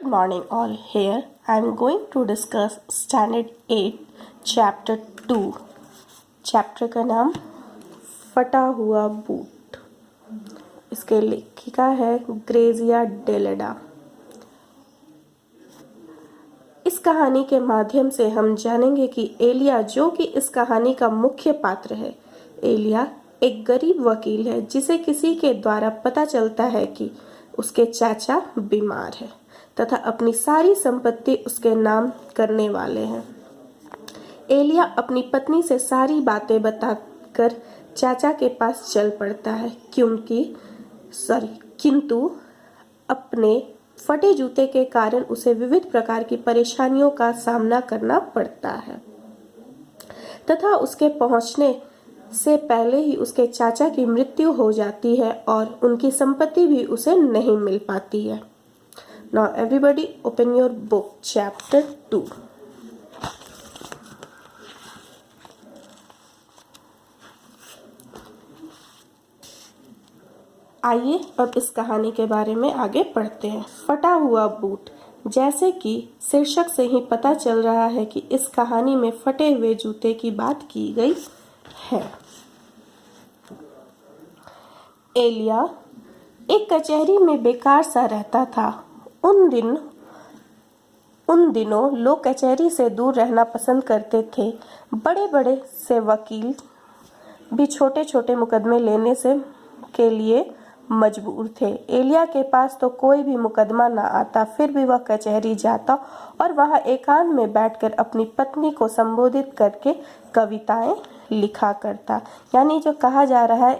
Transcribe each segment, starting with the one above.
morning all. Here I am going to discuss Standard 8 Chapter 2. Chapter का नाम फटा हुआ बूट। इसके लेखिका है ग्रेजिया डेलेडा। इस कहानी के माध्यम से हम जानेंगे कि एलिया, जो कि इस कहानी का मुख्य पात्र है, एलिया एक गरीब वकील है जिसे किसी के द्वारा पता चलता है कि उसके चाचा बीमार है तथा अपनी सारी संपत्ति उसके नाम करने वाले हैं। एलिया अपनी पत्नी से सारी बातें बताकर चाचा के पास चल पड़ता है किंतु अपने फटे जूते के कारण उसे विविध प्रकार की परेशानियों का सामना करना पड़ता है तथा उसके पहुंचने से पहले ही उसके चाचा की मृत्यु हो जाती है और उनकी संपत्ति भी उसे नहीं मिल पाती है। Now everybody open your book, chapter 2. आइए अब इस कहानी के बारे में आगे पढ़ते हैं। फटा हुआ बूट। जैसे कि शीर्षक से ही पता चल रहा है कि इस कहानी में फटे हुए जूते की बात की गई है। एलिया एक कचहरी में बेकार सा रहता था। उन दिनों लोग कचहरी से दूर रहना पसंद करते थे। बड़े बड़े से वकील भी छोटे छोटे मुकदमे लेने के लिए मजबूर थे। एलिया के पास तो कोई भी मुकदमा न आता, फिर भी वह कचहरी जाता और वहां एकांत में बैठकर अपनी पत्नी को संबोधित करके कविताएं लिखा करता। यानी जो कहा जा रहा है,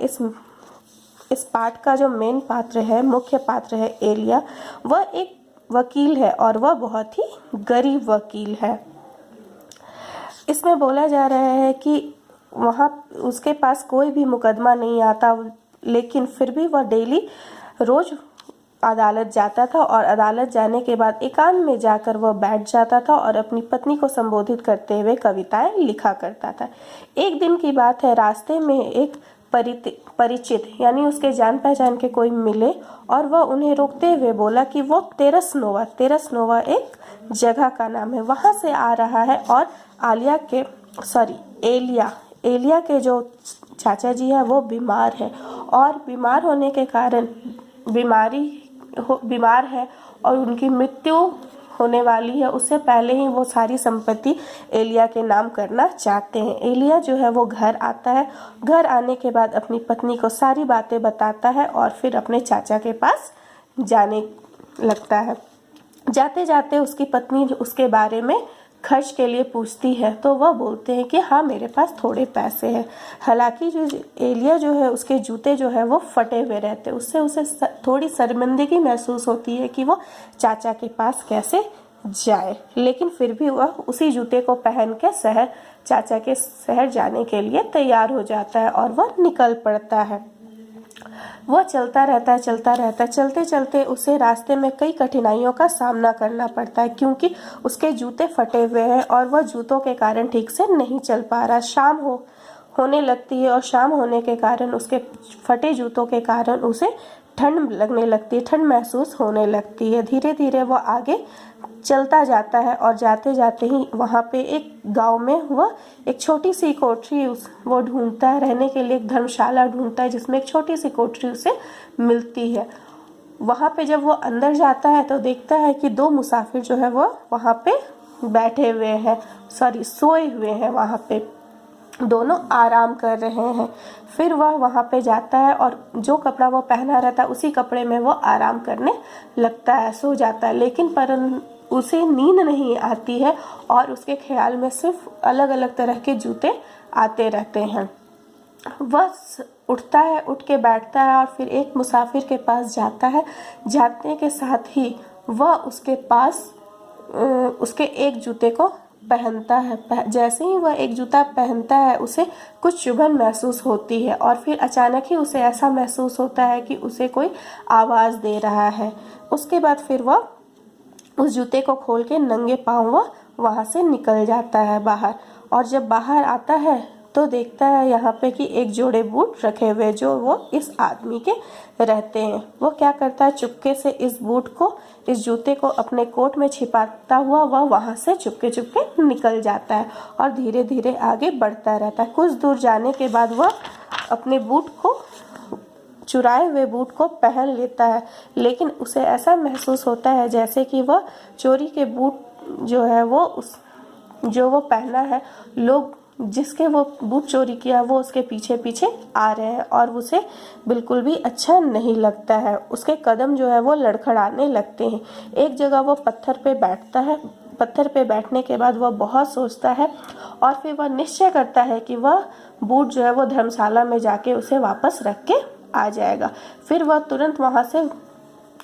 इस पाठ का जो मेन पात्र है, मुख्य पात्र है एलिया, वह एक वकील है और वह बहुत ही गरीब वकील है। इसमें बोला जा रहा है कि वहाँ उसके पास कोई भी मुकदमा नहीं आता, लेकिन फिर भी वह डेली रोज अदालत जाता था और अदालत जाने के बाद एकांत में जाकर वह बैठ जाता था और अपनी पत्नी को संबोधित करते हुए कविताएं लिखा करता था। एक दिन की बात है, रास्ते में एक परिचित यानी उसके जान पहचान के कोई मिले और वह उन्हें रोकते हुए बोला कि वो तेरसनोवा एक जगह का नाम है, वहां से आ रहा है और एलिया के जो चाचा जी है वो बीमार है और बीमार होने के कारण बीमार है और उनकी मृत्यु होने वाली है। उससे पहले ही वो सारी संपत्ति एलिया के नाम करना चाहते हैं। एलिया जो है वो घर आता है। घर आने के बाद अपनी पत्नी को सारी बातें बताता है और फिर अपने चाचा के पास जाने लगता है। जाते जाते उसकी पत्नी उसके बारे में खर्च के लिए पूछती है तो वह बोलते हैं कि हाँ, मेरे पास थोड़े पैसे हैं। हालांकि जो एलिया जो है उसके जूते जो है वो फटे हुए रहते, उससे उसे थोड़ी शर्मिंदगी महसूस होती है कि वो चाचा के पास कैसे जाए, लेकिन फिर भी वह उसी जूते को पहन के चाचा के शहर जाने के लिए तैयार हो जाता है और वह निकल पड़ता है। वह चलता रहता है। चलते चलते उसे रास्ते में कई कठिनाइयों का सामना करना पड़ता है क्योंकि उसके जूते फटे हुए हैं और वह जूतों के कारण ठीक से नहीं चल पा रहा। शाम होने लगती है और शाम होने के कारण उसके फटे जूतों के कारण उसे ठंड लगने लगती है, ठंड महसूस होने लगती है। धीरे धीरे वह आगे चलता जाता है और जाते जाते ही वहाँ पे एक गांव में वह एक छोटी सी कोठरी वो ढूंढता है, रहने के लिए एक धर्मशाला ढूंढता है जिसमें एक छोटी सी कोठरी उसे मिलती है। वहाँ पे जब वो अंदर जाता है तो देखता है कि दो मुसाफिर जो है वो वहाँ पे बैठे हुए हैं, सोए हुए हैं, वहाँ पे दोनों आराम कर रहे हैं। फिर वह वहाँ पे जाता है और जो कपड़ा वो पहना रहता है उसी कपड़े में वो आराम करने लगता है, सो जाता है। लेकिन उसे नींद नहीं आती है और उसके ख्याल में सिर्फ अलग अलग तरह के जूते आते रहते हैं। वह उठता है, उठ के बैठता है और फिर एक मुसाफिर के पास जाता है। जाने के साथ ही वह उसके पास उसके एक जूते को पहनता है। जैसे ही वह एक जूता पहनता है उसे कुछ चुभन महसूस होती है और फिर अचानक ही उसे ऐसा महसूस होता है कि उसे कोई आवाज़ दे रहा है। उसके बाद फिर वह उस जूते को खोल के नंगे पाँव वह वहाँ से निकल जाता है बाहर और जब बाहर आता है तो देखता है यहाँ पे कि एक जोड़े बूट रखे हुए जो वो इस आदमी के रहते हैं। वो क्या करता है, चुपके से इस बूट को इस जूते को अपने कोट में छिपाता हुआ वह वहाँ से चुपके चुपके निकल जाता है और धीरे धीरे आगे बढ़ता रहता है। कुछ दूर जाने के बाद वह अपने बूट को, चुराए हुए बूट को पहन लेता है, लेकिन उसे ऐसा महसूस होता है जैसे कि वह चोरी के बूट जो है जो वो पहना है, लोग जिसके वो बूट चोरी किया वो उसके पीछे पीछे आ रहे हैं और उसे बिल्कुल भी अच्छा नहीं लगता है। उसके कदम जो है वो लड़खड़ाने लगते हैं। एक जगह वो पत्थर पे बैठता है। पत्थर पे बैठने के बाद वह बहुत सोचता है और फिर वह निश्चय करता है कि वह बूट जो है वो धर्मशाला में जाके उसे वापस रख के आ जाएगा। फिर वह तुरंत वहाँ से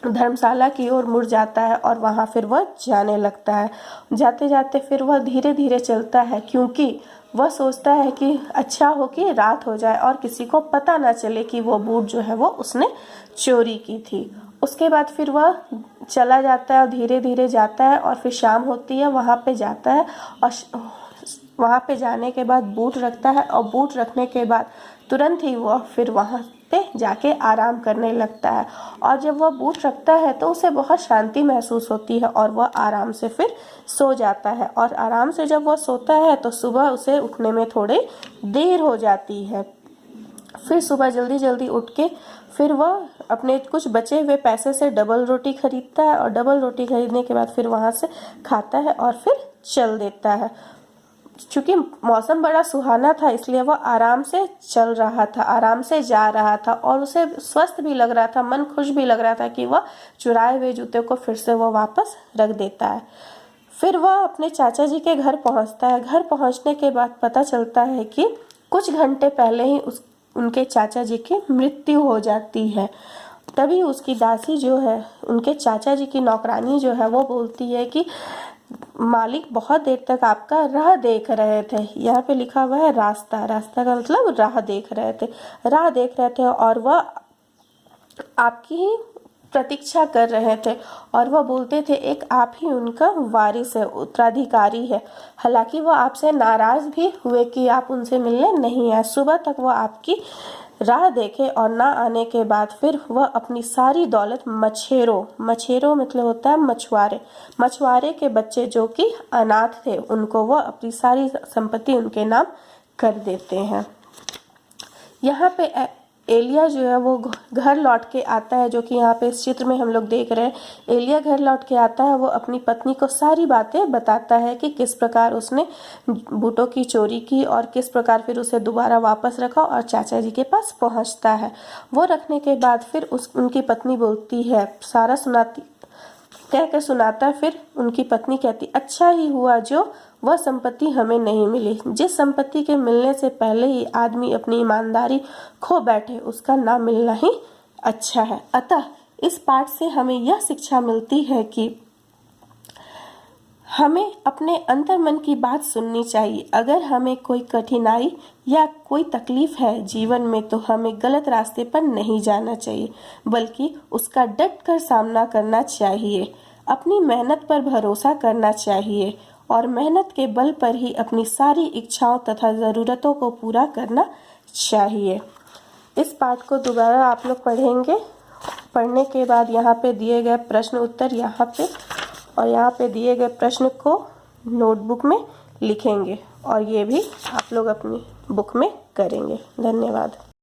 धर्मशाला की ओर मुड़ जाता है और वहाँ फिर वह जाने लगता है। जाते जाते फिर वह धीरे धीरे चलता है, क्योंकि वह सोचता है कि अच्छा हो कि रात हो जाए और किसी को पता ना चले कि वो बूट जो है वो उसने चोरी की थी। उसके बाद फिर वह चला जाता है और धीरे धीरे जाता है और फिर शाम होती है, वहाँ पे जाता है और वहाँ पे जाने के बाद बूट रखता है और बूट रखने के बाद तुरंत ही वह फिर वहाँ पे जाके आराम करने लगता है। और जब वह बूट रखता है तो उसे बहुत शांति महसूस होती है और वह आराम से फिर सो जाता है। और आराम से जब वह सोता है तो सुबह उसे उठने में थोड़ी देर हो जाती है। फिर सुबह जल्दी जल्दी उठ के फिर वह अपने कुछ बचे हुए पैसे से डबल रोटी खरीदता है और डबल रोटी खरीदने के बाद फिर वहाँ से खाता है और फिर चल देता है। चूँकि मौसम बड़ा सुहाना था इसलिए वह आराम से चल रहा था, आराम से जा रहा था और उसे स्वस्थ भी लग रहा था, मन खुश भी लग रहा था कि वह चुराए हुए जूते को फिर से वह वापस रख देता है। फिर वह अपने चाचा जी के घर पहुंचता है। घर पहुंचने के बाद पता चलता है कि कुछ घंटे पहले ही उनके चाचा जी की मृत्यु हो जाती है। तभी उसकी दासी जो है, उनके चाचा जी की नौकरानी जो है, वो बोलती है कि मालिक बहुत देर तक आपका राह देख रहे थे। यहाँ पे लिखा हुआ है रास्ता, रास्ता का मतलब राह देख रहे थे, राह देख रहे थे और वह आपकी ही प्रतीक्षा कर रहे थे। और वह बोलते थे एक आप ही उनका वारिस है, उत्तराधिकारी है। हालांकि वह आपसे नाराज भी हुए कि आप उनसे मिलने नहीं आए। सुबह तक वह आपकी राह देखे और ना आने के बाद फिर वह अपनी सारी दौलत मछेरों मतलब होता है मछुआरे के बच्चे जो कि अनाथ थे, उनको वह अपनी सारी संपत्ति उनके नाम कर देते हैं। यहाँ पे एलिया जो है वो घर लौट के आता है, जो कि यहाँ पे इस चित्र में हम लोग देख रहे हैं। एलिया घर लौट के आता है, वो अपनी पत्नी को सारी बातें बताता है कि किस प्रकार उसने बूटों की चोरी की और किस प्रकार फिर उसे दोबारा वापस रखा और चाचा जी के पास पहुँचता है। वो रखने के बाद फिर उनकी पत्नी बोलती है, सारा कह कर सुनाता है। फिर उनकी पत्नी कहती अच्छा ही हुआ जो वह संपत्ति हमें नहीं मिली। जिस संपत्ति के मिलने से पहले ही आदमी अपनी ईमानदारी खो बैठे, उसका ना मिलना ही अच्छा है। अतः इस पाठ से हमें यह शिक्षा मिलती है कि हमें अपने अंतर मन की बात सुननी चाहिए। अगर हमें कोई कठिनाई या कोई तकलीफ है जीवन में तो हमें गलत रास्ते पर नहीं जाना चाहिए, बल्कि उसका डट कर सामना करना चाहिए। अपनी मेहनत पर भरोसा करना चाहिए और मेहनत के बल पर ही अपनी सारी इच्छाओं तथा ज़रूरतों को पूरा करना चाहिए। इस पाठ को दोबारा आप लोग पढ़ेंगे। पढ़ने के बाद यहाँ पे दिए गए प्रश्न उत्तर यहाँ पे और यहाँ पे दिए गए प्रश्न को नोटबुक में लिखेंगे और ये भी आप लोग अपनी बुक में करेंगे। धन्यवाद।